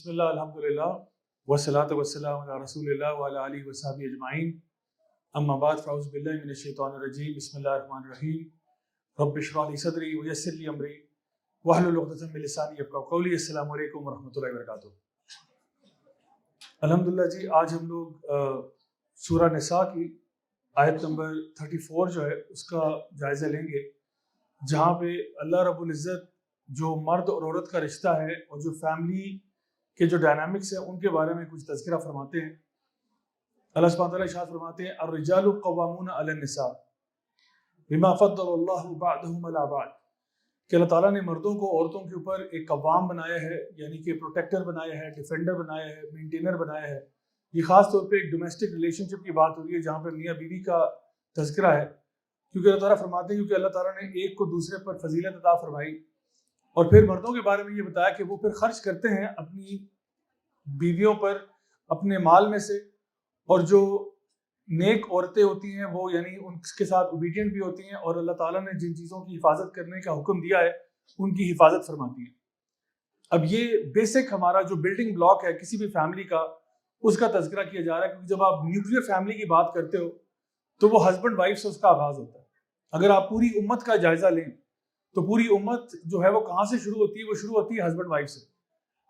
بسم اللہ الحمد للہ والصلاۃ والسلام علی رسول اللہ وعلی آلہ وصحبہ اجمعین اما بعد فاعوذ باللہ من الشیطان الرجیم بسم اللہ الرحمن الرحیم رب اشرح لی صدری ویسر لی امری واحلل عقدۃ من لسانی یفقہوا قولی. السلام علیکم ورحمۃ اللہ وبرکاتہ. الحمدللہ جی آج ہم لوگ سورہ نساء کی آیت نمبر 34 جو ہے اس کا جائزہ لیں گے، جہاں پہ اللہ رب العزت جو مرد اور عورت کا رشتہ ہے اور جو فیملی کے جو ڈائنامکس ہیں ان کے بارے میں کچھ تذکرہ فرماتے ہیں. اللہ سبحانہ وتعالیٰ ارشاد فرماتے ہیں الرجال قوامون علی النساء بما فضل اللہ بعضهم علی بعض، کہ اللہ تعالیٰ نے مردوں کو عورتوں کے اوپر ایک قوام بنایا ہے، یعنی کہ پروٹیکٹر بنایا ہے، ڈیفینڈر بنایا ہے، مینٹینر بنایا ہے. یہ خاص طور پہ ایک ڈومیسٹک ریلیشن شپ کی بات ہو رہی ہے جہاں پہ میاں بیوی کا تذکرہ ہے، کیونکہ اللہ تعالیٰ فرماتے ہیں کیونکہ اللہ تعالیٰ نے ایک کو دوسرے پر فضیلت عطا فرمائی. اور پھر مردوں کے بارے میں یہ بتایا کہ وہ پھر خرچ کرتے ہیں اپنی بیویوں پر اپنے مال میں سے، اور جو نیک عورتیں ہوتی ہیں وہ یعنی ان کے ساتھ اوبیڈینٹ بھی ہوتی ہیں، اور اللہ تعالیٰ نے جن چیزوں کی حفاظت کرنے کا حکم دیا ہے ان کی حفاظت فرماتی ہیں. اب یہ بیسک ہمارا جو بلڈنگ بلاک ہے کسی بھی فیملی کا، اس کا تذکرہ کیا جا رہا ہے، کیونکہ جب آپ نیوکلیئر فیملی کی بات کرتے ہو تو وہ ہسبینڈ وائف سے اس کا آغاز ہوتا ہے. اگر آپ پوری امت کا جائزہ لیں تو پوری امت جو ہے وہ کہاں سے شروع ہوتی ہے؟ وہ شروع ہوتی ہے ہسبینڈ وائف سے.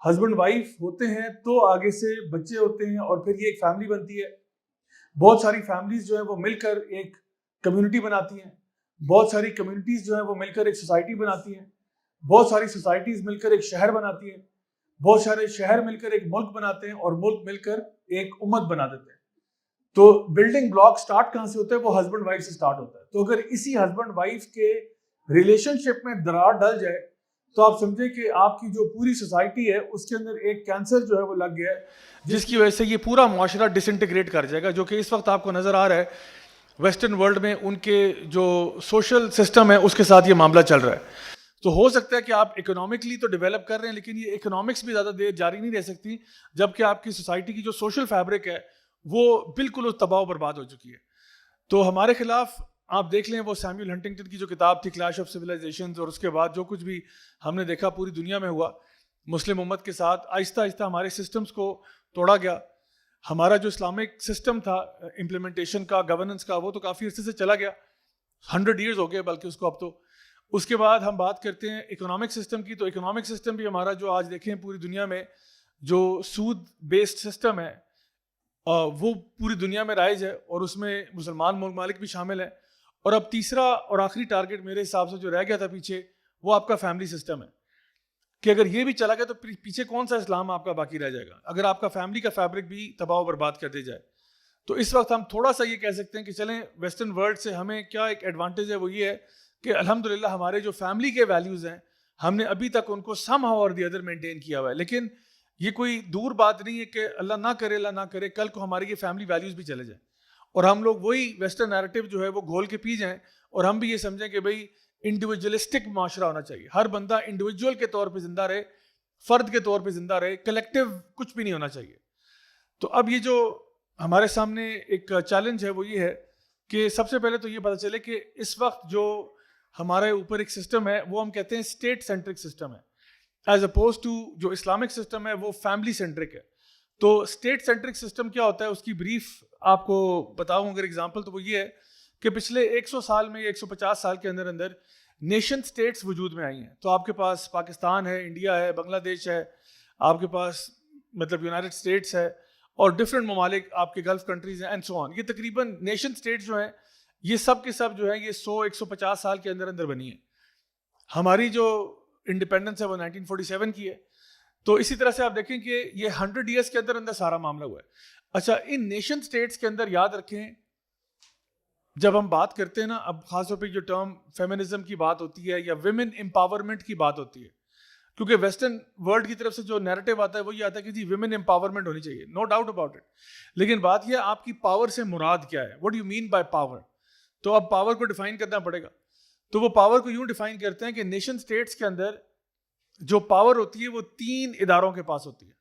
ہسبینڈ وائف ہوتے ہیں تو آگے سے بچے ہوتے ہیں، اور پھر یہ ایک فیملی بنتی ہے. بہت ساری فیملیز جو ہے وہ مل کر ایک کمیونٹی بناتی ہیں، بہت ساری کمیونٹیز جو ہے وہ مل کر ایک سوسائٹی بناتی ہیں، بہت ساری سوسائٹیز مل کر ایک شہر بناتی ہیں، بہت سارے شہر مل کر ایک ملک بناتے ہیں، اور ملک مل کر ایک امت بنا دیتے ہیں. تو بلڈنگ بلاک سٹارٹ کہاں سے ہوتا ہے؟ وہ ہسبینڈ وائف سے سٹارٹ ہوتا ہے. تو اگر اسی ہسبینڈ وائف کے ریلیشن شپ میں درار ڈل جائے تو آپ سمجھیں کہ آپ کی جو پوری سوسائٹی ہے اس کے اندر ایک کینسر جو ہے وہ لگ گیا ہے، جس کی وجہ سے یہ پورا معاشرہ ڈس انٹیگریٹ کر جائے گا، جو کہ اس وقت آپ کو نظر آ رہا ہے ویسٹرن ورلڈ میں ان کے جو سوشل سسٹم ہے اس کے ساتھ یہ معاملہ چل رہا ہے. تو ہو سکتا ہے کہ آپ اکنامکلی تو ڈیولپ کر رہے ہیں، لیکن یہ اکنامکس بھی زیادہ دیر جاری نہیں رہ سکتی جبکہ آپ کی سوسائٹی کی جو سوشل فیبرک ہے وہ بالکل تباہ و برباد ہو چکی ہے. تو ہمارے خلاف آپ دیکھ لیں وہ سیموئل ہنٹنگٹن کی جو کتاب تھی کلیش آف سویلائزیشنز، اور اس کے بعد جو کچھ بھی ہم نے دیکھا پوری دنیا میں ہوا مسلم امت کے ساتھ، آہستہ آہستہ ہمارے سسٹمز کو توڑا گیا. ہمارا جو اسلامک سسٹم تھا امپلیمنٹیشن کا، گورننس کا، وہ تو کافی عرصے سے چلا گیا، 100 ایئرز ہو گئے بلکہ اس کو اب تو. اس کے بعد ہم بات کرتے ہیں اکنامک سسٹم کی، تو اکنامک سسٹم بھی ہمارا جو آج دیکھیں پوری دنیا میں جو سود بیسڈ سسٹم ہے وہ پوری دنیا میں رائج ہے، اور اس میں مسلمان ممالک بھی شامل ہیں. اور اب تیسرا اور آخری ٹارگٹ میرے حساب سے جو رہ گیا تھا پیچھے، وہ آپ کا فیملی سسٹم ہے، کہ اگر یہ بھی چلا گیا تو پیچھے کون سا اسلام آپ کا باقی رہ جائے گا اگر آپ کا فیملی کا فیبرک بھی تباہ و برباد کر دی جائے. تو اس وقت ہم تھوڑا سا یہ کہہ سکتے ہیں کہ چلیں ویسٹرن ورلڈ سے ہمیں کیا ایک ایڈوانٹیج ہے، وہ یہ ہے کہ الحمدللہ ہمارے جو فیملی کے ویلیوز ہیں ہم نے ابھی تک ان کو سم ہاؤ اور دی ادر مینٹین کیا ہوا ہے. لیکن یہ کوئی دور بات نہیں ہے کہ اللہ نہ کرے کل کو ہماری یہ فیملی ویلیوز بھی چلے جائیں اور ہم لوگ وہی ویسٹرن نیریٹو جو ہے وہ گھول کے پی جائیں، اور ہم بھی یہ سمجھیں کہ بھئی انڈیویجولسٹک معاشرہ ہونا چاہیے، ہر بندہ انڈیویجول کے طور پہ زندہ رہے، فرد کے طور پہ زندہ رہے، کلیکٹیو کچھ بھی نہیں ہونا چاہیے. تو اب یہ جو ہمارے سامنے ایک چیلنج ہے وہ یہ ہے کہ سب سے پہلے تو یہ پتہ چلے کہ اس وقت جو ہمارے اوپر ایک سسٹم ہے وہ ہم کہتے ہیں اسٹیٹ سینٹرک سسٹم ہے، ایز اپوز ٹو جو اسلامک سسٹم ہے وہ فیملی سینٹرک ہے. تو اسٹیٹ سینٹرک سسٹم کیا ہوتا ہے اس کی بریف آپ کو بتاؤں اگر اگزامپل، تو وہ یہ ہے کہ پچھلے 100 سال میں یا 150 سال کے اندر نیشن سٹیٹس وجود میں آئی ہیں. تو آپ کے پاس پاکستان ہے، انڈیا ہے، بنگلہ دیش ہے، آپ کے پاس مطلب یونائٹڈ اسٹیٹس ہے، اور ڈفرینٹ ممالک آپ کے گلف کنٹریز ہیں اینڈ سو آن. یہ تقریباً نیشن سٹیٹس جو ہیں یہ سب کے سب جو ہیں یہ 100-150 سال کے اندر بنی ہیں. ہماری جو انڈیپینڈنس ہے وہ 1947 کی ہے. تو اسی طرح سے آپ دیکھیں کہ یہ 100 ایئرس کے اندر سارا معاملہ ہوا ہے. اچھا، ان نیشن سٹیٹس کے اندر یاد رکھیں جب ہم بات کرتے ہیں نا، اب خاص طور پہ جو ٹرم فیمنزم کی بات ہوتی ہے یا ویمن امپاورمنٹ کی بات ہوتی ہے، کیونکہ ویسٹرن ورلڈ کی طرف سے جو نیریٹو آتا ہے وہ یہ آتا ہے کہ جی ویمن امپاورمنٹ ہونی چاہیے، نو ڈاؤٹ اباؤٹ اٹ. لیکن بات یہ آپ کی پاور سے مراد کیا ہے، what do you mean by power. تو اب پاور کو ڈیفائن کرنا پڑے گا. تو وہ پاور کو یوں ڈیفائن کرتے ہیں کہ نیشن سٹیٹس کے اندر جو پاور ہوتی ہے وہ 3 اداروں کے پاس ہوتی ہے.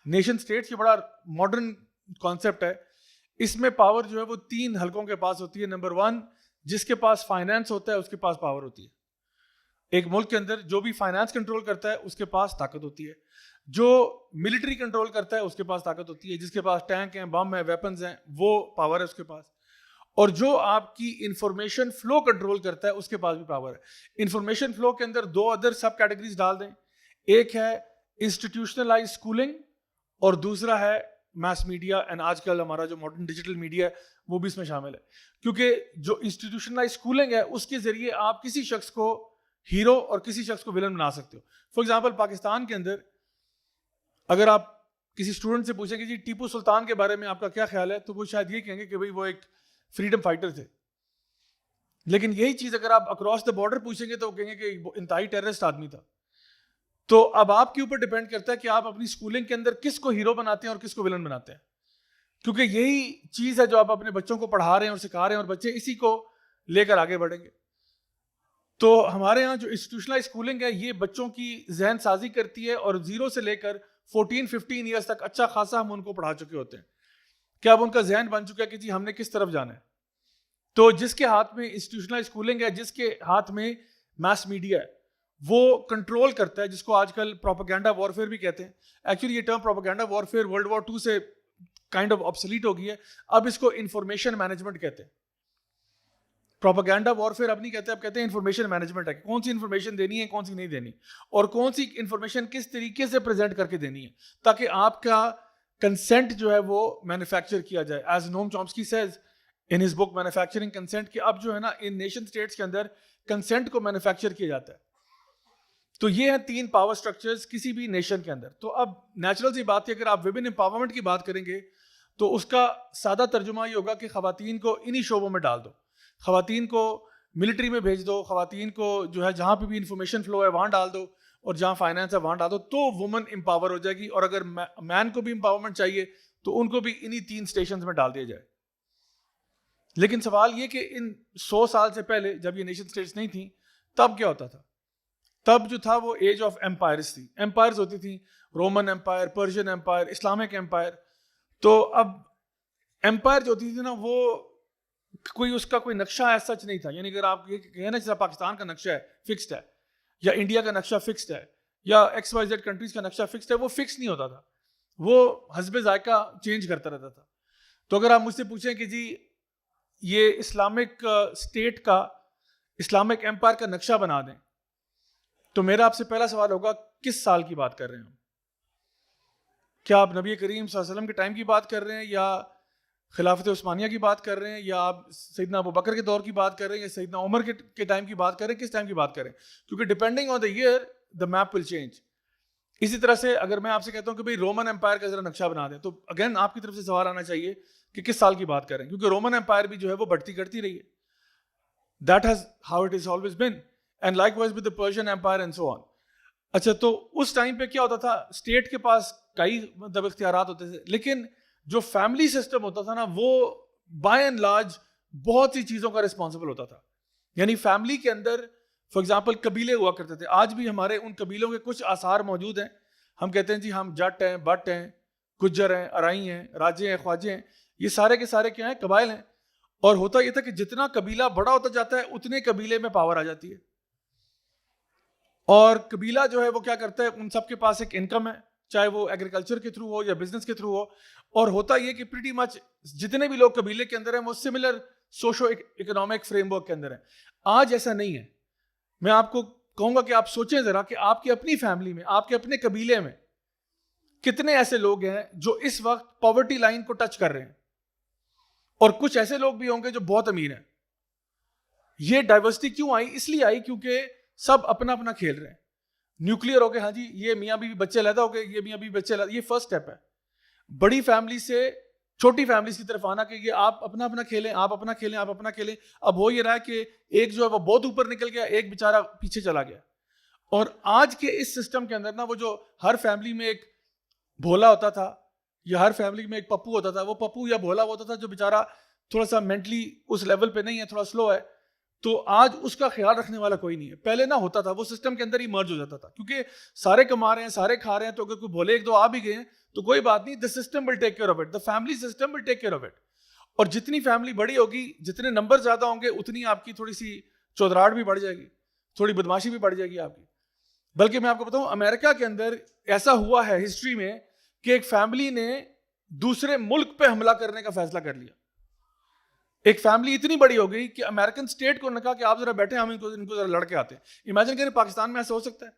نیشن سٹیٹس یہ بڑا ماڈرن کانسیپٹ ہے. اس میں پاور جو ہے وہ 3 حلقوں کے پاس ہوتی ہے. نمبر 1 جس کے پاس فائنانس ہوتا ہے اس کے پاس پاور ہوتی ہے. ایک ملک کے اندر جو بھی فائنانس کنٹرول کرتا ہے اس کے پاس طاقت ہوتی ہے, جو ملٹری کنٹرول کرتا ہے اس کے پاس طاقت ہوتی ہے, جس کے پاس ٹینک ہیں, بم ہیں, ویپنز ہیں, وہ پاور ہے اس کے پاس, اور جو آپ کی انفارمیشن فلو کنٹرول کرتا ہے اس کے پاس بھی پاور ہے. انفارمیشن فلو کے اندر 2 ادر سب کیٹیگریز ڈال دیں, ایک ہے انسٹیٹیوشنلائز اسکولنگ اور دوسرا ہے میس میڈیا, اینڈ آج کل ہمارا جو ماڈرن ڈیجیٹل میڈیا ہے وہ بھی اس میں شامل ہے. کیونکہ جو انسٹیٹیوشنلائز اسکولنگ ہے اس کے ذریعے آپ کسی شخص کو ہیرو اور کسی شخص کو ولن بنا سکتے ہو. فار ایگزامپل پاکستان کے اندر اگر آپ کسی اسٹوڈنٹ سے پوچھیں کہ جی ٹیپو سلطان کے بارے میں آپ کا کیا خیال ہے, تو وہ شاید یہ کہیں گے کہ بھائی وہ ایک فریڈم فائٹر تھے. لیکن یہی چیز اگر آپ اکراس دا بارڈر پوچھیں گے تو وہ کہیں گے کہ وہ انتہائی ٹیررسٹ آدمی تھا. تو اب آپ کے اوپر ڈیپینڈ کرتا ہے کہ آپ اپنی اسکولنگ کے اندر کس کو ہیرو بناتے ہیں اور کس کو ولن بناتے ہیں, کیونکہ یہی چیز ہے جو آپ اپنے بچوں کو پڑھا رہے ہیں اور سکھا رہے ہیں, اور بچے اسی کو لے کر آگے بڑھیں گے. تو ہمارے یہاں جو انسٹیٹیوشنلائز اسکولنگ ہے یہ بچوں کی ذہن سازی کرتی ہے, اور 0 سے لے کر 14-15 ایئرس تک اچھا خاصا ہم ان کو پڑھا چکے ہوتے ہیں کہ اب ان کا ذہن بن چکا ہے کہ جی ہم نے کس طرف جانا ہے. تو جس کے ہاتھ میں انسٹیٹیوشنلائز اسکولنگ ہے, جس کے ہاتھ میں میس میڈیا ہے, وہ کنٹرول کرتا ہے, جس کو آج کل پروپیگنڈا وارفیئر بھی کہتے ہیں. ایکچولی یہ term propaganda warfare world war 2 سے کائنڈ آف آبسلیٹ ہو گئی ہے. اب اس کو انفارمیشن مینجمنٹ کہتے ہیں. پروپیگنڈا وارفیئر اب نہیں کہتے, اب کہتے ہیں انفارمیشن مینجمنٹ ہے, کون سی انفارمیشن دینی ہے, کون سی نہیں دینی, اور کون سی انفارمیشن کس طریقے سے پریزنٹ کر کے دینی ہے تاکہ آپ کا کنسنٹ جو ہے وہ مینوفیکچر کیا جائے. As Noam Chomsky says in his book Manufacturing Consent, کہ اب جو ہے نا ان نیشن اسٹیٹس کے اندر کنسنٹ کو مینوفیکچر کیا جاتا ہے. تو یہ ہیں 3 پاور سٹرکچرز کسی بھی نیشن کے اندر. تو اب نیچرل سی بات ہے, اگر آپ ویمن امپاورمنٹ کی بات کریں گے تو اس کا سادہ ترجمہ یہ ہوگا کہ خواتین کو انہی شعبوں میں ڈال دو, خواتین کو ملٹری میں بھیج دو, خواتین کو جو ہے جہاں پہ بھی انفارمیشن فلو ہے وہاں ڈال دو, اور جہاں فائنانس ہے وہاں ڈال دو, تو وومن امپاور ہو جائے گی. اور اگر مین کو بھی امپاورمنٹ چاہیے تو ان کو بھی انہی 3 اسٹیشنز میں ڈال دیا جائے. لیکن سوال یہ کہ ان 100 سال سے پہلے جب یہ نیشن اسٹیٹس نہیں تھیں تب کیا ہوتا تھا؟ تب جو تھا وہ ایج آف ایمپائرز تھی. ایمپائرز ہوتی تھیں, Roman empire, Persian empire, Islamic empire. تو اب ایمپائر جو ہوتی تھی نا وہ کوئی اس کا کوئی نقشہ ایسا سچ نہیں تھا. یعنی اگر آپ یہ کہیں نا جیسا پاکستان کا نقشہ ہے فکسڈ ہے, یا انڈیا کا نقشہ فکسڈ ہے, یا XYZ کنٹریز کا نقشہ فکسڈ ہے, وہ فکس نہیں ہوتا تھا, وہ حسب ذائقہ چینج کرتا رہتا تھا. تو اگر آپ مجھ سے پوچھیں کہ جی یہ اسلامک اسٹیٹ کا, اسلامک ایمپائر کا نقشہ بنا دیں, تو میرا آپ سے پہلا سوال ہوگا کس سال کی بات کر رہے ہیں ہم؟ کیا آپ نبی کریم صلی اللہ علیہ وسلم کے ٹائم کی بات کر رہے ہیں, یا خلافت عثمانیہ کی بات کر رہے ہیں, یا آپ سیدنا ابو بکر کے دور کی بات کر رہے ہیں, یا سیدنا عمر کے ٹائم کی بات کر رہے ہیں, کس ٹائم کی بات کر رہے ہیں؟ کیونکہ depending on the year the map will change. اسی طرح سے اگر میں آپ سے کہتا ہوں کہ بھائی رومن ایمپائر کا ذرا نقشہ بنا دیں, تو اگین آپ کی طرف سے سوال آنا چاہیے کہ کس سال کی بات کر رہے ہیں, کیونکہ رومن ایمپائر بھی جو ہے وہ بڑھتی کرتی رہی ہے. That has how it is always been, and likewise with the Persian empire and so on. اچھا, تو اس ٹائم پہ کیا ہوتا تھا, اسٹیٹ کے پاس کئی مطلب اختیارات ہوتے تھے, لیکن جو فیملی سسٹم ہوتا تھا نا وہ بائی اینڈ لارج بہت سی چیزوں کا رسپانسبل ہوتا تھا. یعنی فیملی کے اندر فار ایگزامپل قبیلے ہوا کرتے تھے. آج بھی ہمارے ان قبیلوں کے کچھ آثار موجود ہیں. ہم کہتے ہیں جی ہم جٹ ہیں, بٹ ہیں, گجر ہیں, ارائی ہیں, راجے ہیں, خواجے ہیں. یہ سارے کے سارے کیا ہیں, قبائل ہیں. اور ہوتا یہ تھا کہ جتنا قبیلہ بڑا ہوتا جاتا ہے اتنے قبیلے میں پاور آ جاتی ہے. اور قبیلہ جو ہے وہ کیا کرتا ہے, ان سب کے پاس ایک انکم ہے, چاہے وہ ایگریکلچر کے تھرو ہو یا بزنس کے تھرو ہو. اور ہوتا یہ کہ پریٹی مچ جتنے بھی لوگ قبیلے کے اندر ہیں وہ similar socio economic frame work کے اندر ہیں. آج ایسا نہیں ہے. میں آپ کو کہوں گا کہ آپ سوچیں ذرا کہ آپ کی اپنی فیملی میں, آپ کے اپنے قبیلے میں کتنے ایسے لوگ ہیں جو اس وقت پاورٹی لائن کو ٹچ کر رہے ہیں, اور کچھ ایسے لوگ بھی ہوں گے جو بہت امیر ہیں. یہ ڈائیورسٹی کیوں آئی؟ اس لیے آئی کیونکہ سب اپنا اپنا کھیل رہے ہیں. نیوکلیر ہو گئے, ہاں جی یہ میاں بیوی بچے لیدا ہو گئے, یہ میاں بیوی بچے لیدا, یہ فرسٹ سٹیپ ہے. بڑی فیملی سے چھوٹی فیملیز کی طرف آنا کہ یہ آپ اپنا اپنا کھیلیں, آپ اپنا کھیلیں, آپ اپنا کھیلیں. اب ہو یہ رہا ہے کہ ایک جو ہے وہ بہت اوپر نکل گیا, ایک بیچارہ پیچھے چلا گیا. اور آج کے اس سسٹم کے اندر نا وہ جو ہر فیملی میں ایک بھولا ہوتا تھا یا ہر فیملی میں ایک پپو ہوتا تھا, وہ پپو یا بھولا ہوتا تھا جو بیچارہ تھوڑا سا مینٹلی اس لیول پہ نہیں ہے, تھوڑا سلو ہے. تو آج اس کا خیال رکھنے والا کوئی نہیں ہے. پہلے نہ ہوتا تھا, وہ سسٹم کے اندر ہی مرج ہو جاتا تھا, کیونکہ سارے کما رہے ہیں, سارے کھا رہے ہیں, تو اگر کوئی بھولے ایک دو آ بھی گئے ہیں تو کوئی بات نہیں, the system will take care of it, the family system will take care of it. اور جتنی فیملی بڑی ہوگی, جتنے نمبر زیادہ ہوں گے, اتنی آپ کی تھوڑی سی چودراہٹ بھی بڑھ جائے گی. تھوڑی بدماشی بھی بڑھ جائے گی آپ کی. بلکہ میں آپ کو بتاؤں امریکہ کے اندر ایسا ہوا ہے ہسٹری میں کہ ایک فیملی نے دوسرے ملک پہ حملہ کرنے کا فیصلہ کر لیا. ایک فیملی اتنی بڑی ہو گئی کہ امریکن اسٹیٹ کو نے کہا کہ آپ ذرا بیٹھے, ہم ان کو ذرا لڑ کے آتے ہیں. امیجن کریں پاکستان میں ایسا ہو سکتا ہے؟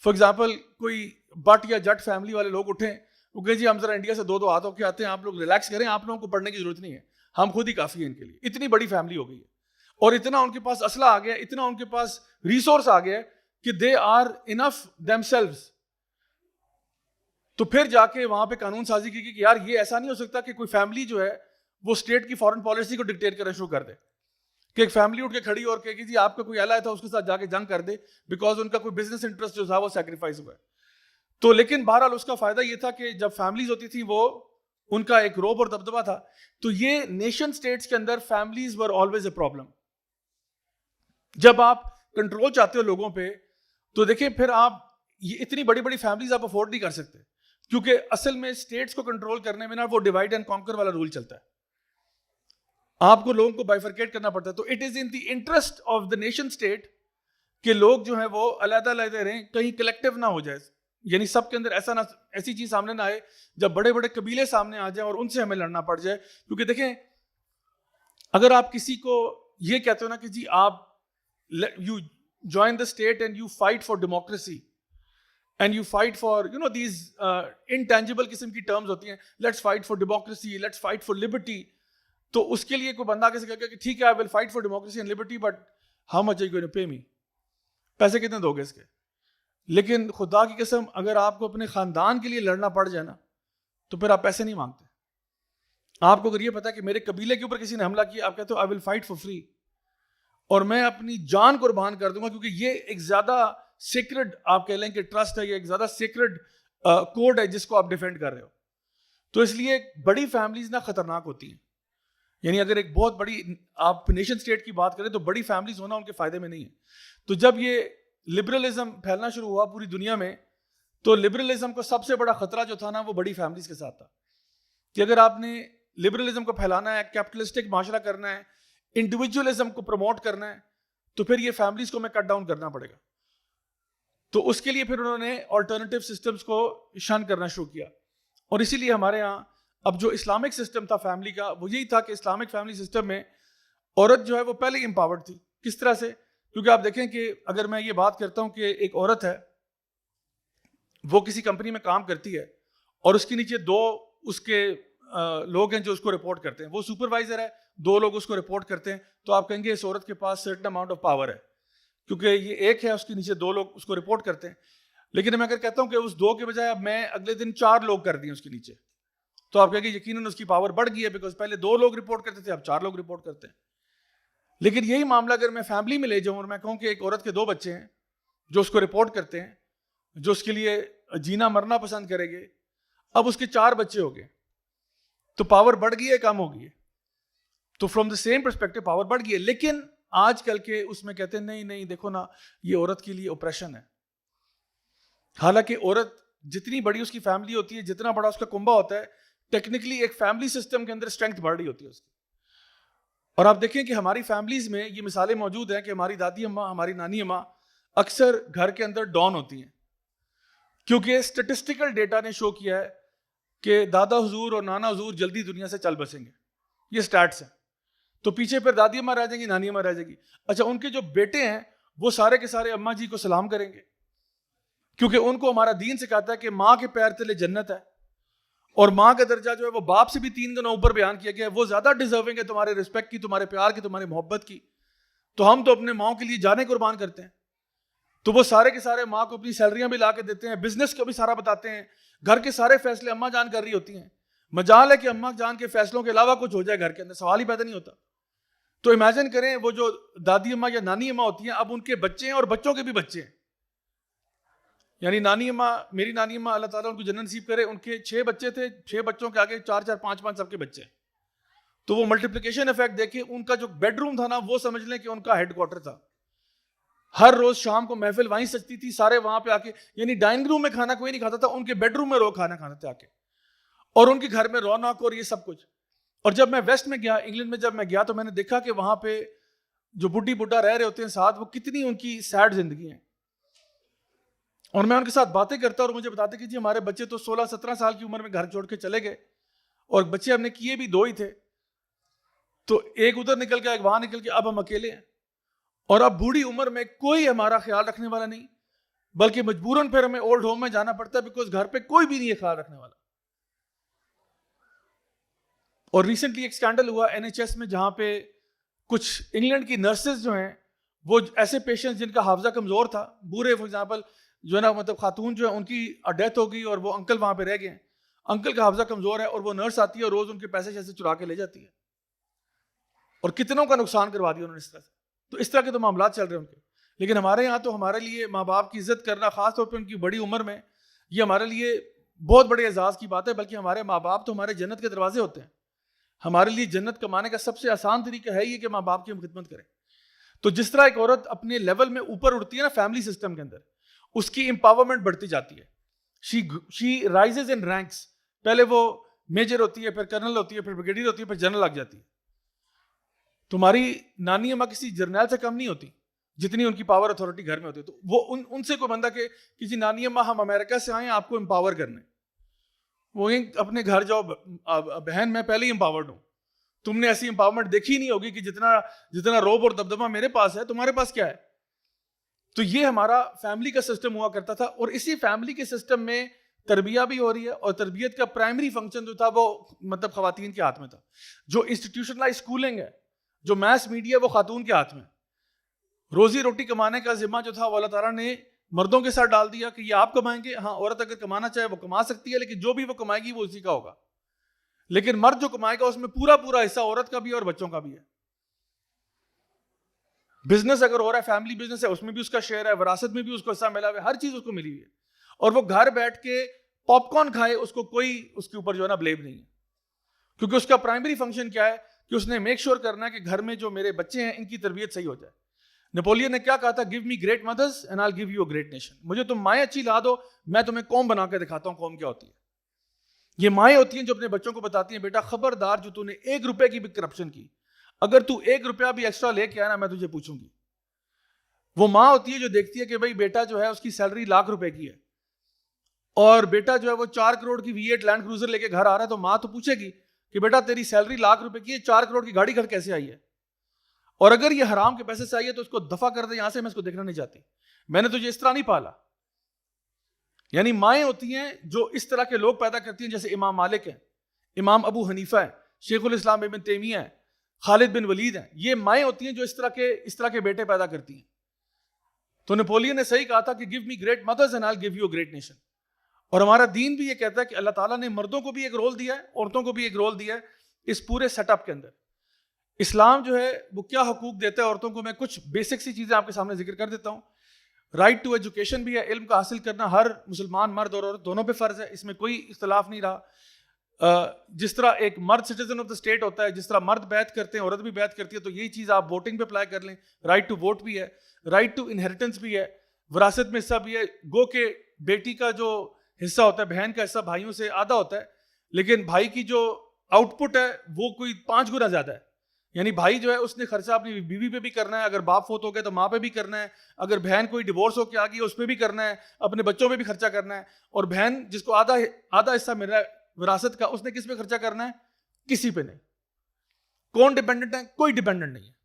فار ایگزامپل کوئی بٹ یا جٹ فیملی والے لوگ اٹھیں, وہ کہیں جی ہم ذرا انڈیا سے دو ہاتھ ہو کے آتے ہیں, آپ لوگ ریلیکس کریں, آپ لوگوں کو پڑھنے کی ضرورت نہیں ہے, ہم خود ہی کافی ہیں ان کے لیے. اتنی بڑی فیملی ہو گئی ہے اور اتنا ان کے پاس اسلحہ آ گیا, اتنا ان کے پاس ریسورس آ گیا کہ they are enough themselves. تو پھر جا کے وہاں پہ قانون سازی کی کہ یار یہ ایسا نہیں ہو سکتا کہ کوئی فیملی جو ہے وہ اسٹیٹ کی فارن پالیسی کو ڈکٹیٹ کرنا شروع کر دے, کہ ایک فیملی اٹھ کے کھڑی اور کہ جی آپ کا کوئی ایلا تھا اس کے ساتھ جا کے جنگ کر دے بیکاز ان کا کوئی بزنس انٹرسٹ جو تھا وہ سیکریفائز ہوا ہے. تو لیکن بہرحال اس کا فائدہ یہ تھا کہ جب فیملیز ہوتی تھی وہ ان کا ایک روب اور دبدبہ تھا. تو یہ نیشن اسٹیٹس کے اندر families were always a problem. جب آپ کنٹرول چاہتے ہو لوگوں پہ تو دیکھیں پھر آپ یہ اتنی بڑی بڑی فیملیز آپ افورڈ نہیں کر سکتے, کیونکہ اصل میں اسٹیٹس کو کنٹرول کرنے میں نا وہ ڈیوائڈ اینڈ کانکر والا رول چلتا ہے. آپ کو لوگوں کو بائیفرکیٹ کرنا پڑتا ہے. تو it is in the interest of the nation state کہ لوگ جو ہیں وہ علیحدہ علیحدہ رہیں, کہیں کلیکٹیو نہ ہو جائے, یعنی سب کے اندر ایسی چیز سامنے نہ آئے جب بڑے بڑے قبیلے سامنے آ جائیں اور ان سے ہمیں لڑنا پڑ جائے. کیونکہ دیکھیں اگر آپ کسی کو یہ کہتے ہو نا کہ جی آپ you join the state and you fight for democracy and you fight for these intangible قسم کی ٹرمز ہوتی ہیں, let's fight for democracy, let's fight for Liberty. تو اس کے لیے کوئی بندہ کیسے کہے گا کہ ٹھیک ہے I will fight for democracy and liberty but how much are you going to pay me, پیسے کتنے دو گے اس کے. لیکن خدا کی قسم اگر آپ کو اپنے خاندان کے لیے لڑنا پڑ جائے نا تو پھر آپ پیسے نہیں مانگتے. آپ کو اگر یہ پتا کہ میرے قبیلے کے اوپر کسی نے حملہ کیا, آپ کہتے ہو آئی ول فائٹ فار فری, اور میں اپنی جان قربان کر دوں گا, کیونکہ یہ ایک زیادہ سیکرڈ آپ کہہ لیں کہ ٹرسٹ ہے, یہ ایک زیادہ سیکرڈ کوڈ ہے جس کو آپ ڈیفینڈ کر رہے ہو. تو اس لیے بڑی فیملیز نا خطرناک ہوتی ہیں. یعنی اگر ایک بہت بڑی آپ نیشن اسٹیٹ کی بات کریں تو بڑی فیملیز ہونا ان کے فائدے میں نہیں ہے. تو جب یہ لبرلزم پھیلنا شروع ہوا پوری دنیا میں تو لبرلزم کو سب سے بڑا خطرہ جو تھا نا وہ بڑی فیملیز کے ساتھ تھا, کہ اگر آپ نے لبرلزم کو پھیلانا ہے, کیپٹلسٹک معاشرہ کرنا ہے, انڈیویجولزم کو پروموٹ کرنا ہے, تو پھر یہ فیملیز کو ہمیں کٹ ڈاؤن کرنا پڑے گا. تو اس کے لیے پھر انہوں نے آلٹرنیٹیو سسٹمز کو شن کرنا شروع کیا. اور اسی لیے ہمارے ہاں اب جو اسلامک سسٹم تھا فیملی کا وہ یہی تھا کہ اسلامک فیملی سسٹم میں عورت جو ہے وہ پہلے ہی امپاورڈ تھی. کس طرح سے؟ کیونکہ آپ دیکھیں کہ اگر میں یہ بات کرتا ہوں کہ ایک عورت ہے وہ کسی کمپنی میں کام کرتی ہے اور اس کے نیچے دو اس کے لوگ ہیں جو اس کو رپورٹ کرتے ہیں, وہ سپروائزر ہے, دو لوگ اس کو رپورٹ کرتے ہیں, تو آپ کہیں گے اس عورت کے پاس سرٹن اماؤنٹ آف پاور ہے, کیونکہ یہ ایک ہے اس کے نیچے دو لوگ اس کو رپورٹ کرتے ہیں. لیکن میں اگر کہتا ہوں کہ اس دو کے بجائے اب میں اگلے دن 4 لوگ کر دیں اس کے نیچے, تو آپ کہیں گے یقیناً اس کی پاور بڑھ گئی ہے, بیکاز پہلے 2 لوگ رپورٹ کرتے تھے اب 4 لوگ رپورٹ کرتے ہیں. لیکن یہی معاملہ اگر میں فیملی میں لے جاؤں اور میں کہوں کہ ایک عورت کے 2 بچے ہیں جو اس کو رپورٹ کرتے ہیں, جو اس کے لیے جینا مرنا پسند کرے گے, اب اس کے 4 بچے ہو گئے, تو پاور بڑھ گئی ہے کم ہو گئی ہے؟ تو from the same perspective power بڑھ گئی ہے. لیکن آج کل کے اس میں کہتے ہیں نہیں دیکھو نا یہ عورت کے لیے اوپریشن ہے. حالانکہ عورت جتنی بڑی اس کی فیملی ہوتی ہے, جتنا بڑا اس کا کنبہ ہوتا ہے, ٹیکنیکلی ایک فیملی سسٹم کے اندر اسٹرینتھ بڑھ رہی ہوتی ہے اس کی. اور آپ دیکھیں کہ ہماری فیملیز میں یہ مثالیں موجود ہیں کہ ہماری دادی اماں, ہماری نانی اماں اکثر گھر کے اندر ڈان ہوتی ہیں, کیونکہ اسٹیٹسٹیکل ڈیٹا نے شو کیا ہے کہ دادا حضور اور نانا حضور جلدی دنیا سے چل بسیں گے. یہ سٹیٹس ہیں. تو پیچھے پھر دادی اماں رہ جائیں گی, نانی اماں رہ جائے گی. اچھا, ان کے جو بیٹے ہیں وہ سارے کے سارے اماں جی کو سلام کریں گے, کیونکہ ان کو ہمارا دین سکھاتا ہے کہ ماں کے پیر تلے جنت ہے, اور ماں کا درجہ جو ہے وہ باپ سے بھی 3 گنا اوپر بیان کیا گیا ہے, وہ زیادہ ڈیزرونگ ہے تمہارے رسپیکٹ کی, تمہارے پیار کی, تمہاری محبت کی. تو ہم تو اپنے ماں کے لیے جانیں قربان کرتے ہیں. تو وہ سارے کے سارے ماں کو اپنی سیلریاں بھی لا کے دیتے ہیں, بزنس کو بھی سارا بتاتے ہیں, گھر کے سارے فیصلے اماں جان کر رہی ہوتی ہیں. مجال ہے کہ اماں جان کے فیصلوں کے علاوہ کچھ ہو جائے گھر کے اندر, سوال ہی پیدا نہیں ہوتا. تو امیجن کریں وہ جو دادی اماں یا نانی اماں ہوتی ہیں, اب ان کے بچے ہیں اور بچوں کے بھی بچے ہیں. یعنی نانی اماں, میری نانی اماں اللہ تعالیٰ ان کو جنت نصیب کرے, ان کے 6 بچے تھے, 6 بچوں کے آگے 4 4 5 5 سب کے بچے ہیں. تو وہ ملٹیپلیکیشن افیکٹ دیکھیں, ان کا جو بیڈ روم تھا نا وہ سمجھ لیں کہ ان کا ہیڈ کوارٹر تھا. ہر روز شام کو محفل وہیں سجتی تھی, سارے وہاں پہ آ کے, یعنی ڈائننگ روم میں کھانا کوئی نہیں کھاتا تھا, ان کے بیڈ روم میں روز کھانا کھاتے تھے آ کے, اور ان کے گھر میں رونق اور یہ سب کچھ. اور جب میں ویسٹ میں گیا, انگلینڈ میں جب میں گیا, تو میں نے دیکھا کہ وہاں پہ جو بڈھی بڈھا رہ رہے ہوتے ہیں ساتھ, وہ کتنی ان کی سیڈ زندگی ہیں. اور میں ان کے ساتھ باتیں کرتا اور مجھے بتاتے کہ جی ہمارے بچے تو 16-17 سال کی عمر میں گھر چھوڑ کے چلے گئے, اور بچے ہم نے کیے بھی 2 ہی تھے, تو ایک ادھر نکل گیا ایک وہاں نکل گیا, اب ہم اکیلے ہیں. اور اب بوڑھی عمر میں کوئی ہمارا خیال رکھنے والا نہیں, بلکہ مجبوراً پھر ہمیں اولڈ ہوم میں جانا پڑتا ہے, بیکاز گھر پہ کوئی بھی نہیں ہے خیال رکھنے والا. اور ریسنٹلی ایک سکینڈل ہوا NHS میں, جہاں پہ کچھ انگلینڈ کی نرسز جو ہیں وہ ایسے پیشنٹ جن کا حافظہ کمزور تھا, بوڑھے فار ایگزامپل جو ہے نا, مطلب خاتون جو ہے ان کی ڈیتھ ہو گئی اور وہ انکل وہاں پہ رہ گئے ہیں, انکل کا حافظہ کمزور ہے اور وہ نرس آتی ہے اور روز ان کے پیسے شیسے چرا کے لے جاتی ہے, اور کتنوں کا نقصان کروا دیا انہوں نے اس طرح سے. تو اس طرح کے تو معاملات چل رہے ہیں ان کے. لیکن ہمارے یہاں تو ہمارے لیے ماں باپ کی عزت کرنا, خاص طور پہ ان کی بڑی عمر میں, یہ ہمارے لیے بہت بڑے اعزاز کی بات ہے. بلکہ ہمارے ماں باپ تو ہمارے جنت کے دروازے ہوتے ہیں. ہمارے لیے جنت کمانے کا سب سے آسان طریقہ ہے یہ کہ ماں باپ کی ہم خدمت کریں. تو جس طرح ایک عورت اپنے لیول میں اوپر اٹھتی ہے نا فیملی سسٹم کے اندر, اس کی امپاورمنٹ بڑھتی جاتی ہے. شی رائزز ان رینکس. پہلے وہ میجر ہوتی ہے, پھر کرنل ہوتی ہے, پھر بریگیڈیئر ہوتی ہے, پھر جنرل لگ جاتی ہے. تمہاری نانی اماں کسی جرنیل سے کم نہیں ہوتی جتنی ان کی پاور اتھارٹی گھر میں ہوتی ہے. تو وہ ان سے کوئی بندہ کہ کسی نانی اماں ہم امریکہ سے آئے ہیں آپ کو امپاور کرنے, وہ اپنے گھر جاؤ بہن میں پہلے ہی امپاورڈ ہوں. تم نے ایسی امپاورمنٹ دیکھی نہیں ہوگی کہ جتنا روب اور دبدبہ میرے پاس ہے تمہارے پاس کیا ہے. تو یہ ہمارا فیملی کا سسٹم ہوا کرتا تھا, اور اسی فیملی کے سسٹم میں تربیہ بھی ہو رہی ہے, اور تربیت کا پرائمری فنکشن جو تھا وہ مطلب خواتین کے ہاتھ میں تھا. جو انسٹیٹیوشنلائز اسکولنگ ہے, جو میس میڈیا, وہ خاتون کے ہاتھ میں. روزی روٹی کمانے کا ذمہ جو تھا وہ اللہ تعالیٰ نے مردوں کے ساتھ ڈال دیا کہ یہ آپ کمائیں گے. ہاں, عورت اگر کمانا چاہے وہ کما سکتی ہے, لیکن جو بھی وہ کمائے گی وہ اسی کا ہوگا. لیکن مرد جو کمائے گا اس میں پورا حصہ عورت کا بھی ہے اور بچوں کا بھی ہے. بزنس اگر ہو رہا ہے, فیملی بزنس ہے, اس میں بھی اس کا شیئر ہے, وراثت میں بھی اس کو حصہ ملا ہوا ہے, ہر چیز اس کو ملی ہوئی ہے. اور وہ گھر بیٹھ کے پاپ کارن کھائے, اس کو کوئی اس کے اوپر جو ہے نا بلیم نہیں ہے, کیونکہ اس کا پرائمری فنکشن کیا ہے کہ اس نے میک شور کرنا ہے کہ گھر میں جو میرے بچے ہیں ان کی تربیت صحیح ہو جائے. نیپولین نے کیا کہا تھا, give me great mothers and I will give you a great nation. مجھے تم مائیں اچھی لا دو, میں تمہیں قوم بنا کے دکھاتا ہوں قوم کیا ہوتی ہے. یہ مائیں ہوتی ہیں جو اپنے بچوں کو بتاتی ہیں بیٹا خبردار جو تو نے 1 روپے کی بھی کرپشن کی, اگر تو 1 روپیہ بھی ایکسٹرا لے کے آیا نا میں تجھے پوچھوں گی. وہ ماں ہوتی ہے جو دیکھتی ہے کہ بھائی بیٹا جو ہے اس کی سیلری لاکھ روپے کی ہے, اور بیٹا جو ہے وہ 4 کروڑ کی V8 لینڈ کروزر لے کے گھر آ رہا ہے, تو ماں تو پوچھے گی کہ بیٹا تیری سیلری لاکھ روپے کی ہے, 4 کروڑ کی گاڑی گھر کیسے آئی ہے, اور اگر یہ حرام کے پیسے سے آئی ہے تو اس کو دفع کر دے یہاں سے, میں اس کو دیکھنا نہیں چاہتی, میں نے تجھے اس طرح نہیں پالا. یعنی مائیں ہوتی ہیں جو اس طرح کے لوگ پیدا کرتی ہیں, جیسے امام مالک ہیں, امام ابو حنیفہ ہیں, شیخ الاسلام ابن تیمیہ ہیں, خالد بن ولید ہیں. یہ مائیں ہوتی ہیں جو اس طرح کے بیٹے پیدا کرتی ہیں. تو نیپولین نے صحیح کہا تھا کہ give me great mothers and I will give you a great nation. اور ہمارا دین بھی یہ کہتا ہے کہ اللہ تعالیٰ نے مردوں کو بھی ایک رول دیا ہے, عورتوں کو بھی ایک رول دیا ہے اس پورے سیٹ اپ کے اندر. اسلام جو ہے وہ کیا حقوق دیتا ہے عورتوں کو, میں کچھ بیسک سی چیزیں آپ کے سامنے ذکر کر دیتا ہوں. رائٹ ٹو ایجوکیشن بھی ہے, علم کا حاصل کرنا ہر مسلمان مرد اور عورت دونوں پہ فرض ہے, اس میں کوئی اختلاف نہیں رہا. جس طرح ایک مرد سٹیزن آف دا اسٹیٹ ہوتا ہے, جس طرح مرد بیعت کرتے ہیں عورت بھی بیعت کرتی ہے, تو یہی چیز آپ ووٹنگ پہ اپلائی کر لیں. رائٹ ٹو ووٹ بھی ہے, رائٹ ٹو انہیریٹنس بھی ہے, وراثت میں حصہ بھی ہے. گو کہ بیٹی کا جو حصہ ہوتا ہے, بہن کا حصہ بھائیوں سے آدھا ہوتا ہے, لیکن بھائی کی جو آؤٹ پٹ ہے وہ کوئی 5 گنا زیادہ ہے. یعنی بھائی جو ہے اس نے خرچہ اپنی بیوی پہ بھی کرنا ہے, اگر باپ فوت ہو گیا تو ماں پہ بھی کرنا ہے, اگر بہن کوئی ڈیورس ہو کے آ گئی اس پہ بھی کرنا ہے, اپنے بچوں پہ بھی خرچہ کرنا ہے. اور بہن جس کو آدھا حصہ مل رہا ہے وراثت کا, اس نے کس پہ خرچہ کرنا ہے؟ کسی پہ نہیں. کون ڈیپینڈنٹ ہے؟ کوئی ڈیپینڈنٹ نہیں ہے.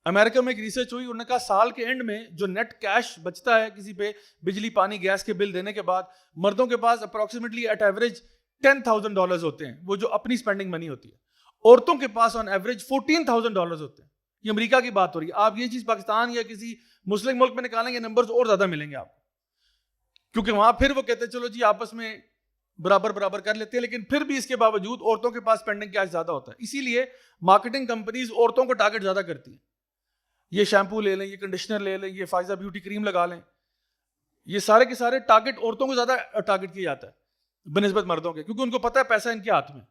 امریکہ میں ایک ریسرچ ہوئی, انہوں نے کہا سال کے اینڈ میں جو نیٹ کیش بچتا ہے کسی پہ بجلی پانی گیس کے بل دینے کے بعد, مردوں کے پاس اپروکسیمیٹلی ایٹ ایوریج $10,000 ہوتے ہیں, وہ جو اپنی اسپینڈنگ منی ہوتی ہے. عورتوں کے پاس آن ایوریج $14,000 ہوتے ہیں. یہ امریکہ کی بات ہو رہی ہے. آپ یہ چیز پاکستان یا کسی مسلم ملک میں نکالیں گے نمبرز اور زیادہ ملیں گے آپ کو, کیونکہ وہاں پھر وہ کہتے ہیں چلو جی آپس میں برابر کر لیتے ہیں, لیکن پھر بھی اس کے باوجود عورتوں کے پاس اسپینڈنگ کیش زیادہ ہوتا ہے. اسی لیے مارکیٹنگ کمپنیز عورتوں کو ٹارگٹ زیادہ کرتی ہیں. یہ شیمپو لے لیں, یہ کنڈیشنر لے لیں, یہ فائزہ بیوٹی کریم لگا لیں, یہ سارے کے سارے ٹارگٹ عورتوں کو زیادہ ٹارگٹ کیا جاتا ہے بنسبت مردوں کے, کیونکہ ان کو پتہ ہے پیسہ ان کے ہاتھ میں.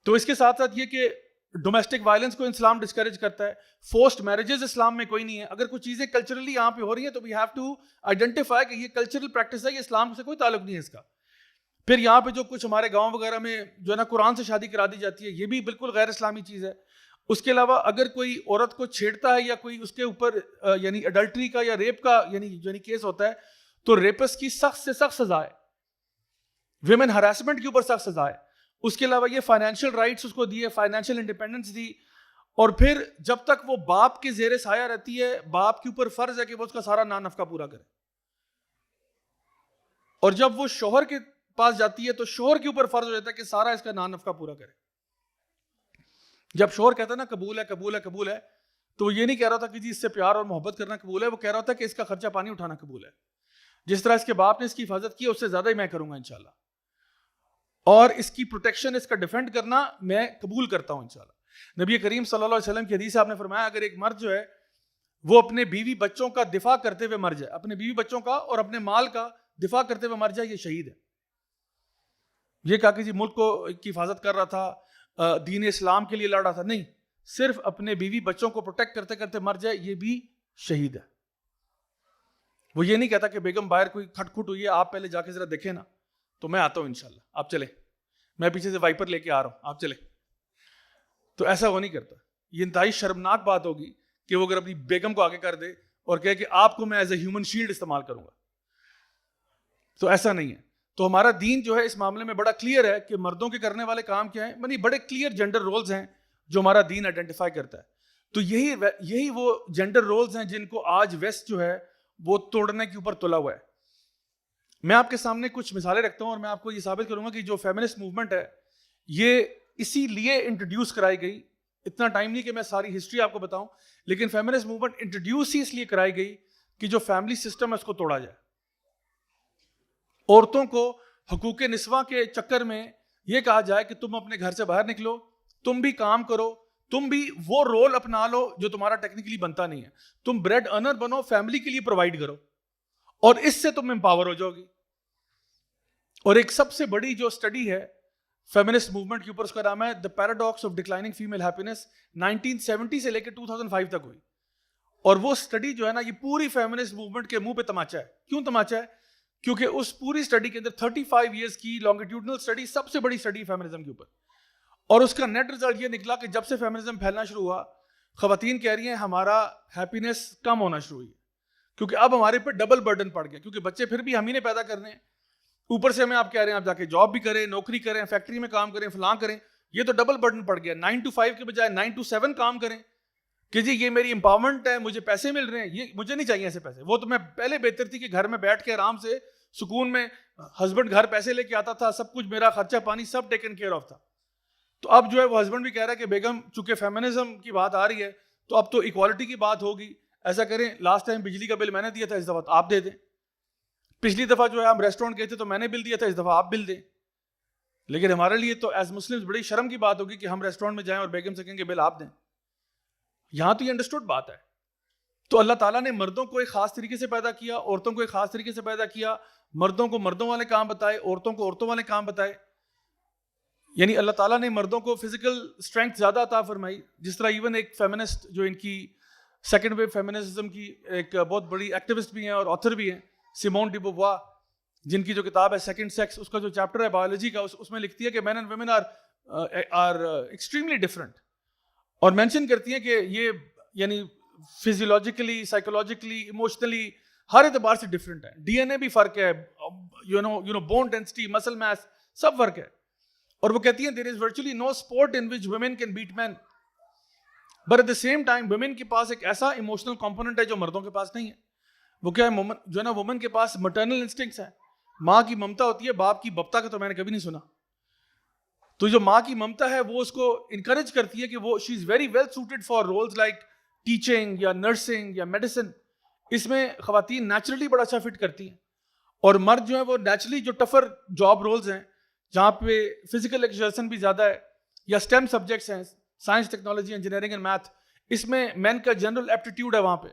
تو اس کے ساتھ ساتھ یہ کہ ڈومیسٹک وائلنس کو اسلام ڈسکریج کرتا ہے. فورسڈ میرجز اسلام میں کوئی نہیں ہے. اگر کچھ چیزیں کلچرلی یہاں پہ ہو رہی ہیں تو وی ہیو ٹو آئیڈینٹیفائی کہ یہ کلچرل پریکٹس ہے, یہ اسلام سے کوئی تعلق نہیں ہے اس کا. پھر یہاں پہ جو کچھ ہمارے گاؤں وغیرہ میں جو ہے نا قرآن سے شادی کرا دی جاتی ہے, یہ بھی بالکل غیر اسلامی چیز ہے. اس کے علاوہ اگر کوئی عورت کو چھیڑتا ہے یا کوئی اس کے اوپر یعنی اڈلٹری کا یا ریپ کا یعنی کیس ہوتا ہے تو ریپس کی سخت سے سخت سزا ہے. ویمن ہراسمنٹ کے اوپر سخت سزا ہے. اس کے علاوہ یہ فائنینشیل رائٹس اس کو دیے, فائنینشیل انڈیپینڈنس دی. اور پھر جب تک وہ باپ کے زیر سایہ رہتی ہے, باپ کے اوپر فرض ہے کہ وہ اس کا سارا نان نفقہ پورا کرے. اور جب وہ شوہر کے پاس جاتی ہے تو شوہر کے اوپر فرض ہو جاتا ہے کہ سارا اس کا نان نفقہ پورا کرے. جب شوہر کہتا ہے نا قبول ہے قبول ہے قبول ہے, تو وہ یہ نہیں کہہ رہا تھا کہ جی اس سے پیار اور محبت کرنا قبول ہے, وہ کہہ رہا تھا کہ اس کا خرچہ پانی اٹھانا قبول ہے. جس طرح اس کے باپ نے اس کی حفاظت کی اس سے زیادہ ہی میں کروں گا انشاءاللہ, اور اس کی پروٹیکشن, اس کا ڈیفینڈ کرنا میں قبول کرتا ہوں انشاءاللہ. نبی کریم صلی اللہ علیہ وسلم کی حدیث آپ نے فرمایا اگر ایک مرد جو ہے وہ اپنے بیوی بچوں کا دفاع کرتے ہوئے مر جائے, اپنے بیوی بچوں کا اور اپنے مال کا دفاع کرتے ہوئے مر جائے, یہ شہید ہے. یہ کہا کہ جی ملک کو کی حفاظت کر رہا تھا, دین اسلام کے لیے لڑ رہا تھا, نہیں, صرف اپنے بیوی بچوں کو پروٹیکٹ کرتے کرتے مر جائے, یہ بھی شہید ہے. وہ یہ نہیں کہتا کہ بیگم باہر کوئی کھٹ کھٹ ہوئی ہے, آپ پہلے جا کے ذرا دیکھیں نا, تو میں آتا ہوں انشاءاللہ, آپ چلے, میں پیچھے سے وائپر لے کے آ رہا ہوں, آپ چلے. تو ایسا وہ نہیں کرتا. یہ انتہائی شرمناک بات ہوگی کہ وہ اگر اپنی بیگم کو آگے کر دے اور کہے کہ آپ کو میں ایز اے ہیومن شیلڈ استعمال کروں گا, تو ایسا نہیں ہے. تو ہمارا دین جو ہے اس معاملے میں بڑا کلیئر ہے کہ مردوں کے کرنے والے کام کیا ہیں, یعنی بڑے کلیئر جینڈر رولز ہیں جو ہمارا دین آئیڈینٹیفائی کرتا ہے. تو یہی وہ جینڈر رولز ہیں جن کو آج ویسٹ جو ہے وہ توڑنے کے اوپر تلا ہوا ہے. میں آپ کے سامنے کچھ مثالیں رکھتا ہوں اور میں آپ کو یہ ثابت کروں گا کہ جو فیمنسٹ موومنٹ ہے یہ اسی لیے انٹروڈیوس کرائی گئی. اتنا ٹائم نہیں کہ میں ساری ہسٹری آپ کو بتاؤں, لیکن فیمنسٹ موومنٹ انٹروڈیوس ہی اس لیے کرائی گئی کہ جو فیملی سسٹم ہے اس کو توڑا جائے. عورتوں کو حقوق نسواں کے چکر میں یہ کہا جائے کہ تم اپنے گھر سے باہر نکلو, تم بھی کام کرو, تم بھی وہ رول اپنا لو جو تمہارا ٹیکنیکلی بنتا نہیں ہے, تم بریڈ ارنر بنو, فیملی کے لیے پرووائڈ کرو, اور اس سے تم امپاور ہو جاؤ گی. اور ایک سب سے بڑی جو اسٹڈی ہے فیمنسٹ موومنٹ کے اوپر, اس کا نام ہے the paradox of declining female happiness, 1970 سے لے کے 2005 تک ہوئی. اور وہ اسٹڈی جو ہے نا, یہ پوری فیمنسٹ موومنٹ کے منہ پہ تماچا ہے. کیوں تماچا ہے؟ کیونکہ اس پوری اسٹڈی کے اندر 35 ایئرس کی لانگیٹیوڈنل اسٹڈی, سب سے بڑی اسٹڈی فیمنزم کے اوپر, اور اس کا نیٹ رزلٹ یہ نکلا کہ جب سے فیمنزم پھیلنا شروع ہوا, خواتین کہہ رہی ہیں ہمارا ہیپینس کم ہونا شروع ہوئی, کیونکہ اب ہمارے پہ ڈبل برڈن پڑ گیا, کیونکہ بچے پھر بھی ہم ہی نے پیدا کرنے ہیں, اوپر سے ہمیں آپ کہہ رہے ہیں آپ جا کے جاب بھی کریں, نوکری کریں, فیکٹری میں کام کریں, فلاں کریں, یہ تو ڈبل برڈن پڑ گیا. 9 to 5 کے بجائے 9 to 7 کام کریں کہ جی یہ میری امپاورمنٹ ہے, مجھے پیسے مل رہے ہیں, یہ مجھے نہیں چاہیے ایسے پیسے. وہ تو میں پہلے بہتر تھی کہ گھر میں بیٹھ کے آرام سے سکون میں ہسبینڈ گھر پیسے لے کے آتا تھا, سب کچھ میرا خرچہ پانی سب ٹیکن کیئر آف تھا. تو اب جو ہے وہ ہسبینڈ بھی کہہ رہا ہے کہ بیگم چونکہ فیمنزم کی بات آ رہی ہے تو اب تو ایکوالٹی کی بات ہوگی, ایسا کریں لاسٹ ٹائم بجلی کا بل میں نے دیا تھا, اس دفعہ آپ دے دیں, پچھلی دفعہ جو ہے ہم ریسٹورینٹ گئے تھے تو میں نے بل دیا تھا, اس دفعہ آپ بل دیں. لیکن ہمارے لیے تو ایز مسلمز بڑی شرم کی بات ہوگی کہ ہم ریسٹورینٹ میں جائیں اور بیگم سے کہیں کہ بل آپ دیں. یہاں تو یہ انڈرسٹوڈ بات ہے. تو اللہ تعالیٰ نے مردوں کو ایک خاص طریقے سے پیدا کیا, عورتوں کو ایک خاص طریقے سے پیدا کیا, مردوں کو مردوں والے کام بتائے, عورتوں کو عورتوں والے کام بتائے. یعنی اللہ تعالیٰ نے مردوں کو فزیکل اسٹرینتھ زیادہ عطا فرمائی. جس طرح ایون ایک فیمنسٹ جو ان کی سیکنڈ ویو فیمنزم کی ایک بہت بڑی ایکٹیوسٹ بھی ہیں اور آتھر بھی ہیں, سیمون ڈی بووا, جن کی جو کتاب ہے سیکنڈ سیکس, اس کا جو چیپٹر ہے بایولوجی کا, اس میں لکھتی ہے کہ men and women are extremely different, اور مینشن کرتی ہیں کہ یہ یعنی فزیولوجیکلی, سائیکولوجیکلی, ایموشنلی ہر اعتبار سے ڈفرنٹ ہے. ڈی این اے بھی فرق ہے, you know bone density, muscle mass, سب فرق ہے. اور وہ کہتی ہیں there is virtually no sport in which women can beat men, but at the same time women کے پاس ایک ایسا ایموشنل کمپوننٹ ہے جو مردوں کے پاس نہیں ہے. وہ کیا ہے, جو ہے نا وومن کے پاس مٹرنل انسٹنکٹس ہیں, ماں کی ممتا ہوتی ہے, باپ کی بپتا کا تو میں نے کبھی نہیں سنا. تو جو ماں کی ممتا ہے وہ اس کو انکریج کرتی ہے کہ وہ she is very well suited for roles like teaching یا نرسنگ یا میڈیسن. اس میں خواتین نیچرلی بڑا اچھا فٹ کرتی ہیں, اور مرد جو ہے وہ نیچرلی جو ٹفر جاب رولز ہیں جہاں پہ فزیکل ایکسرسائز بھی زیادہ ہے, یا اسٹیم سبجیکٹس ہیں, science, technology, engineering and math, اس میں مین کا جنرل ایپٹیٹیوڈ ہے وہاں پہ.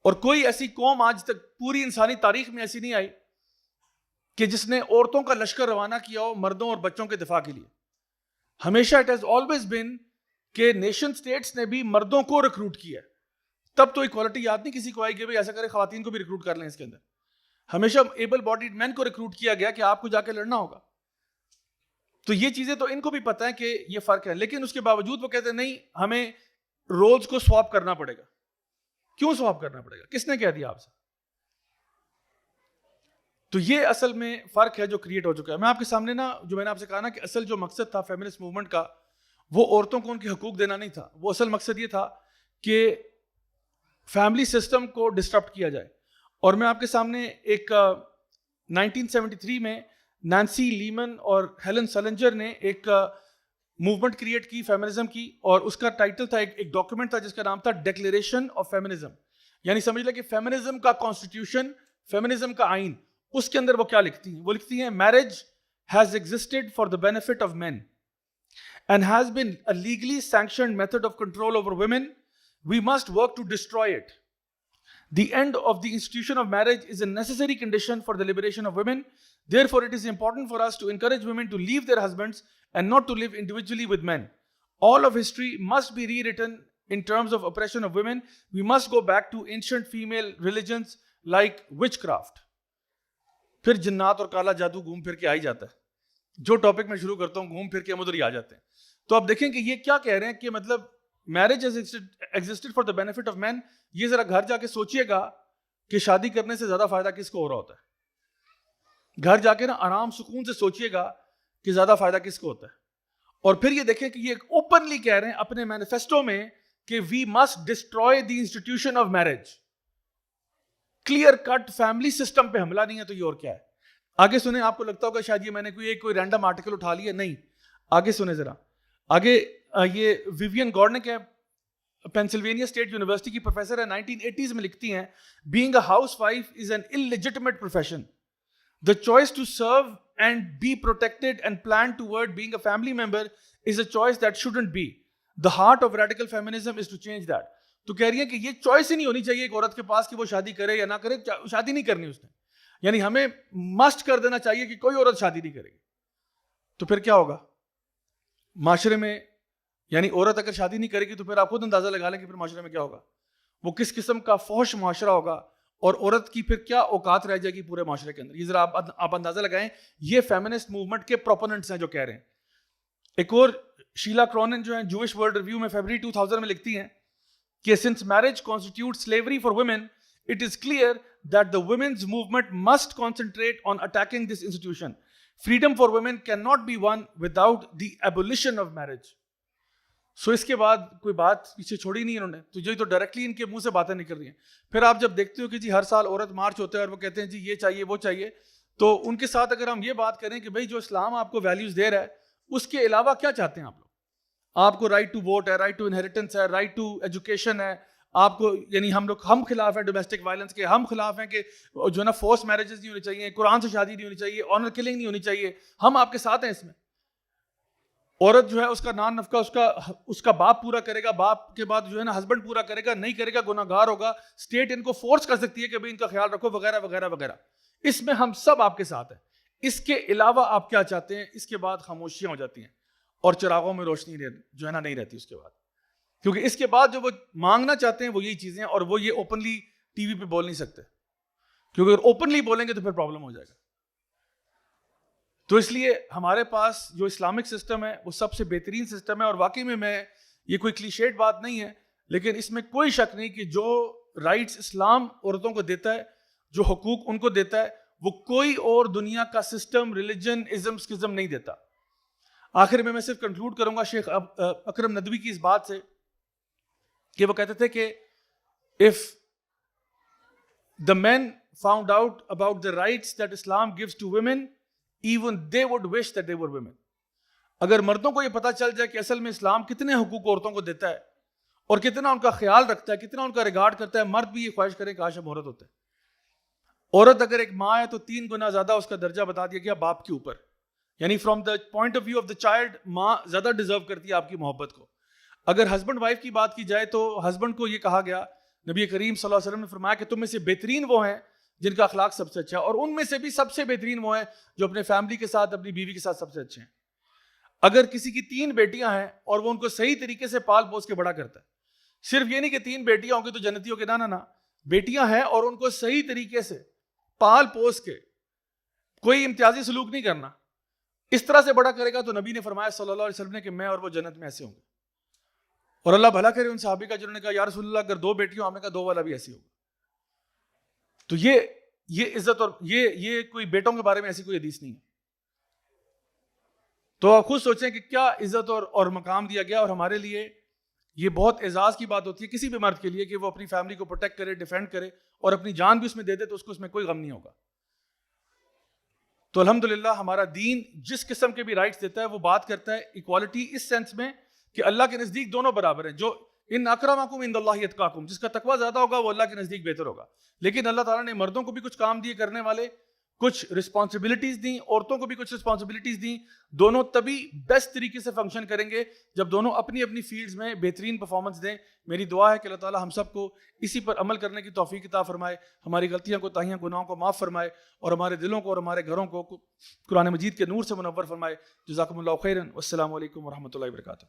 اور کوئی ایسی قوم آج تک پوری انسانی تاریخ میں ایسی نہیں آئی کہ جس نے عورتوں کا لشکر روانہ کیا ہو مردوں اور بچوں کے دفاع کے لیے. ہمیشہ اٹ ہیز آلویز بین کہ نیشن اسٹیٹس نے بھی مردوں کو ریکروٹ کیا ہے. تب تو ایکوالٹی یاد نہیں کسی کو آئی کہ بھائی ایسا کرے خواتین کو بھی ریکروٹ کر لیں. اس کے اندر ہمیشہ ایبل باڈیڈ مین کو ریکروٹ کیا گیا کہ آپ کو جا کے لڑنا ہوگا. تو یہ چیزیں تو ان کو بھی پتہ ہے کہ یہ فرق ہے, لیکن اس کے باوجود وہ کہتے ہیں نہیں ہمیں رولز کو سواپ کرنا پڑے گا. کیوں سواپ کرنا پڑے گا؟ کس نے کہہ دیا آپ سے؟ تو یہ اصل میں فرق ہے جو کریٹ ہو چکا ہے. میں آپ کے سامنے نا, جو میں نے آپ سے کہا نا کہ اصل جو مقصد تھا فیمنسٹ موومنٹ کا, وہ عورتوں کو ان کے حقوق دینا نہیں تھا. وہ اصل مقصد یہ تھا کہ فیملی سسٹم کو ڈسٹرپٹ کیا جائے. اور میں آپ کے سامنے ایک 1973 میں نینسی لیمن اور ہیلن سلنجر نے ایک موومنٹ کریٹ کی فیمنزم کی, اور اس کا ٹائٹل تھا, ایک ڈاکیومنٹ تھا جس کا نام تھا ڈیکلیریشن آف فیمنزم. یعنی سمجھ لیں کہ فیمنزم کا کانسٹیٹیوشن, فیمنزم کا آئین, اس کے اندر وہ کیا لکھتی ہیں؟ وہ لکھتی ہیں marriage has existed for the benefit of men and has been a legally sanctioned method of control over women. We must work to destroy it. The end of the institution of marriage is a necessary condition for the liberation of women. Therefore, it is important for us to encourage women to leave their husbands and not to live individually with men. All of history must be rewritten in terms of oppression of women. We must go back to ancient female religions like witchcraft. پھر جنات اور کالا جادو گھوم پھر کے آ ہی جاتا ہے. جو ٹاپک میں شروع کرتا ہوں گھوم پھر کے ہم ادھر ہی آ جاتے ہیں. تو آپ دیکھیں کہ یہ کیا کہہ رہے ہیں کہ مطلب marriage has existed for the benefit of men. یہ ذرا گھر جا کے سوچئے گا کہ شادی کرنے سے زیادہ فائدہ کس کو ہو رہا ہوتا ہے. گھر جا کے نا آرام سکون سے سوچئے گا کہ زیادہ فائدہ کس کو ہوتا ہے. اور پھر یہ دیکھیں کہ یہ اوپنلی کہہ رہے ہیں اپنے مینیفیسٹو میں کہ we must destroy the institution of marriage. Clear cut family system پہ حملہ نہیں ہے تو یہ اور کیا ہے؟ آگے سنیں. آپ کو لگتا ہوگا شاید یہ میں نے کوئی رینڈم آرٹیکل اٹھا لیا. نہیں, آگے سنیں ذرا. آگے یہ ویوین گارنک ہے, پینسلوینیا اسٹیٹ یونیورسٹی کی پروفیسر ہے, 1980s میں لکھتی ہیں being a housewife is an illegitimate profession. The choice to serve and be protected and plan toward being a family member is a choice that shouldn't be. The heart of radical feminism is to change that. تو کہہ رہی ہے کہ یہ choice ہی نہیں ہونی چاہیے ایک عورت کے پاس کہ وہ شادی کرے یا نہ کرے. شادی نہیں کرنی اس نے, یعنی ہمیں مسٹ کر دینا چاہیے کہ کوئی عورت شادی نہیں کرے گی. تو پھر کیا ہوگا معاشرے میں؟ یعنی عورت اگر شادی نہیں کرے گی تو پھر آپ خود اندازہ لگا لیں کہ پھر معاشرے میں کیا ہوگا. وہ کس قسم کا فحش معاشرہ ہوگا, اور عورت کی پھر کیا اوقات رہ جائے گی پورے معاشرے کے اندر. یہ ذرا آپ اندازہ لگائیں. یہ فیمنسٹ موومنٹ کے پروپوننٹس ہیں جو کہہ رہے ہیں. ایک اور شیلا کرونن جو ہیں جوئش ورلڈ ریویو میں فیبرری 2000 میں لکھتی ہیں کہ since marriage constitutes slavery for women, it is clear that the women's movement must concentrate on attacking this institution. Freedom for women cannot be won without the abolition of marriage. سو اس کے بعد کوئی بات پیچھے چھوڑی نہیں انہوں نے. تو جو تو ڈائریکٹلی ان کے منہ سے باتیں نکل رہی ہیں. پھر آپ جب دیکھتے ہو کہ جی ہر سال عورت مارچ ہوتا ہے اور وہ کہتے ہیں جی یہ چاہیے وہ چاہیے, تو ان کے ساتھ اگر ہم یہ بات کریں کہ بھائی جو اسلام آپ کو ویلیوز دے رہا ہے اس کے علاوہ کیا چاہتے ہیں آپ لوگ؟ آپ کو رائٹ ٹو ووٹ ہے, رائٹ ٹو انہیریٹنس ہے, رائٹ ٹو ایجوکیشن ہے. آپ کو یعنی ہم خلاف ہیں ڈومیسٹک وائلنس کے, ہم خلاف ہیں کہ جو ہے نا فورس میرجز نہیں ہونی چاہیے, قرآن سے شادی نہیں ہونی چاہیے, آنر کلنگ نہیں ہونی چاہیے. ہم آپ کے ساتھ ہیں اس میں. عورت جو ہے اس کا نان نفقہ اس کا باپ پورا کرے گا, باپ کے بعد جو ہے نا ہسبینڈ پورا کرے گا, نہیں کرے گا گناہ گار ہوگا. اسٹیٹ ان کو فورس کر سکتی ہے کہ بھائی ان کا خیال رکھو وغیرہ وغیرہ وغیرہ. اس میں ہم سب آپ کے ساتھ ہیں. اس کے علاوہ آپ کیا چاہتے ہیں؟ اس کے بعد خاموشیاں ہو جاتی ہیں اور چراغوں میں روشنی جو ہے نا نہیں رہتی اس کے بعد. کیونکہ اس کے بعد جو وہ مانگنا چاہتے ہیں وہ یہی چیزیں ہیں, اور وہ یہ اوپنلی ٹی وی پہ بول نہیں سکتے, کیونکہ اگر اوپنلی بولیں گے تو پھر پرابلم ہو جائے گا. تو اس لیے ہمارے پاس جو اسلامک سسٹم ہے وہ سب سے بہترین سسٹم ہے. اور واقعی میں یہ کوئی کلیشیڈ بات نہیں ہے, لیکن اس میں کوئی شک نہیں کہ جو رائٹس اسلام عورتوں کو دیتا ہے, جو حقوق ان کو دیتا ہے, وہ کوئی اور دنیا کا سسٹم, ریلیجن, ازم, اسکزم نہیں دیتا. آخر میں صرف کنکلوڈ کروں گا شیخ اکرم ندوی کی اس بات سے کہ وہ کہتے تھے کہ if the men found out about the rights that Islam gives to women, even they would wish that they were women. اگر مردوں کو یہ پتا چل جائے کہ اصل میں اسلام کتنے حقوق عورتوں کو دیتا ہے اور کتنا ان کا خیال رکھتا ہے, کتنا ان کا ریگارڈ کرتا ہے, مرد بھی یہ خواہش کریں کاش ہم عورت ہوتے. عورت اگر ایک ماں ہے تو 3 گنا زیادہ اس کا درجہ بتا دیا گیا باپ کے اوپر. یعنی from the point of view of the child ماں زیادہ ڈیزرو کرتی ہے آپ کی محبت کو. اگر ہسبینڈ وائف کی بات کی جائے تو ہسبینڈ کو یہ کہا گیا, نبی کریم صلی اللہ علیہ وسلم نے فرمایا کہ تم میں سے بہترین وہ ہیں جن کا اخلاق سب سے اچھا ہے, اور ان میں سے بھی سب سے بہترین وہ ہیں جو اپنے فیملی کے ساتھ, اپنی بیوی کے ساتھ سب سے اچھے ہیں. اگر کسی کی 3 بیٹیاں ہیں اور وہ ان کو صحیح طریقے سے پال پوس کے بڑا کرتا ہے, صرف یہ نہیں کہ 3 بیٹیاں ہوں گی تو جنتی ہو کے, نہ بیٹیاں ہیں اور ان کو صحیح طریقے سے پال پوس کے, کوئی امتیازی سلوک نہیں کرنا, اس طرح سے بڑا کرے گا تو نبی نے فرمایا صلی اللہ علیہ وسلم نے کہ میں اور وہ جنت میں ایسے ہوں گے. اور اللہ بھلا کرے ان صحابی کا جنہوں نے کہا یا رسول اللہ اگر 2 بیٹیوں ہم نے کہا 2 والا بھی ایسے ہوگا. تو یہ عزت اور یہ کوئی بیٹوں کے بارے میں ایسی کوئی حدیث نہیں ہے. تو آپ خود سوچیں کہ کیا عزت اور مقام دیا گیا. اور ہمارے لیے یہ بہت اعزاز کی بات ہوتی ہے کسی بھی مرد کے لیے کہ وہ اپنی فیملی کو پروٹیکٹ کرے, ڈیفینڈ کرے اور اپنی جان بھی اس میں دے دے تو اس کو اس میں کوئی غم نہیں ہوگا. تو الحمدللہ ہمارا دین جس قسم کے بھی رائٹس دیتا ہے وہ بات کرتا ہے ایکوالٹی اس سینس میں کہ اللہ کے نزدیک دونوں برابر ہیں. جو ان اکرمکم عند اللہ اتقاکم, جس کا تقوی زیادہ ہوگا وہ اللہ کے نزدیک بہتر ہوگا. لیکن اللہ تعالیٰ نے مردوں کو بھی کچھ کام دیے کرنے والے, کچھ رسپانسبلٹیز دیں, عورتوں کو بھی کچھ رسپانسبلٹیز دیں. دونوں تبھی بیسٹ طریقے سے فنکشن کریں گے جب دونوں اپنی اپنی فیلڈز میں بہترین پرفارمنس دیں. میری دعا ہے کہ اللہ تعالیٰ ہم سب کو اسی پر عمل کرنے کی توفیق عطا فرمائے, ہماری غلطیاں کو تاہیاں گناہوں کو معاف فرمائے اور ہمارے دلوں کو اور ہمارے گھروں کو قرآن مجید کے نور سے منور فرمائے. جزاکم اللہ خیرا والسلام علیکم ورحمۃ اللہ وبرکاتہ.